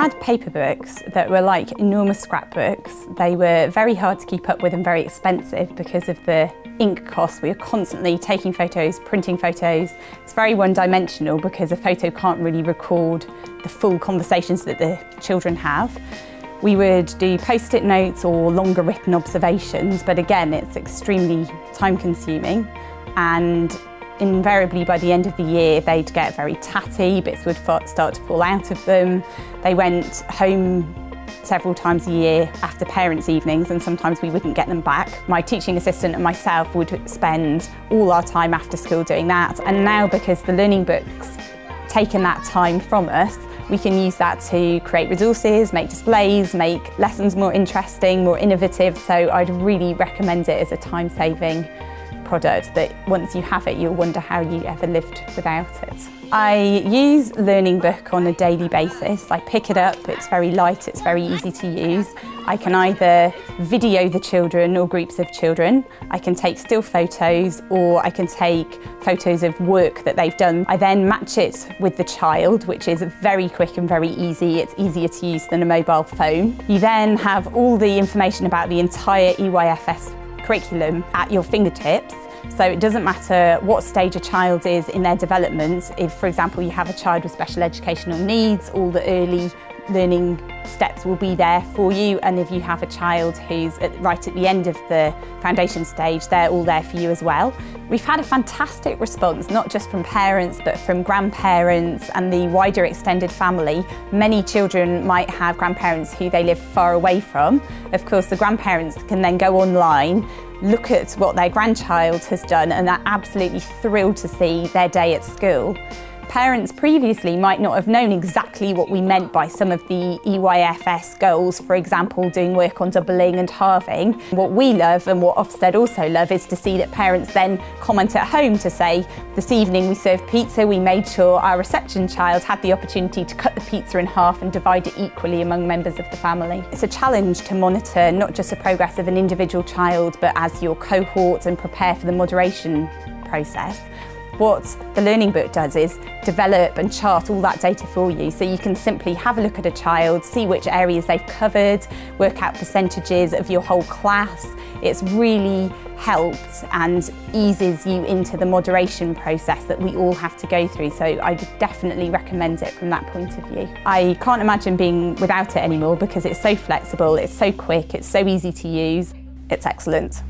had paper books that were like enormous scrapbooks. They were very hard to keep up with and very expensive because of the ink costs. We were constantly taking photos, printing photos. It's very one-dimensional because a photo can't really record the full conversations that the children have. We would do post-it notes or longer written observations, but again, it's extremely time-consuming, and invariably by the end of the year they'd get very tatty, bits would start to fall out of them. They went home several times a year after parents' evenings, and sometimes we wouldn't get them back. My teaching assistant and myself would spend all our time after school doing that, and now because the LearningBook's taken that time from us, we can use that to create resources, make displays, make lessons more interesting, more innovative. So I'd really recommend it as a time-saving product that once you have it, you'll wonder how you ever lived without it. I use LearningBook on a daily basis. I pick it up, it's very light, it's very easy to use. I can either video the children or groups of children. I can take still photos, or I can take photos of work that they've done. I then match it with the child, which is very quick and very easy. It's easier to use than a mobile phone. You then have all the information about the entire EYFS curriculum at your fingertips. So it doesn't matter what stage a child is in their development. If, for example, you have a child with special educational needs, all the early learning steps will be there for you. And if you have a child who's right at the end of the foundation stage, they're all there for you as well. We've had a fantastic response, not just from parents, but from grandparents and the wider extended family. Many children might have grandparents who they live far away from. Of course, the grandparents can then go online, look at what their grandchild has done, and they're absolutely thrilled to see their day at school. Parents previously might not have known exactly what we meant by some of the EYFS goals, for example, doing work on doubling and halving. What we love, and what Ofsted also love, is to see that parents then comment at home to say, this evening we served pizza, we made sure our reception child had the opportunity to cut the pizza in half and divide it equally among members of the family. It's a challenge to monitor not just the progress of an individual child, but as your cohort, and prepare for the moderation process. What the LearningBook does is develop and chart all that data for you, so you can simply have a look at a child, see which areas they've covered, work out percentages of your whole class. It's really helped and eases you into the moderation process that we all have to go through, so I definitely recommend it from that point of view. I can't imagine being without it anymore because it's so flexible, it's so quick, it's so easy to use. It's excellent.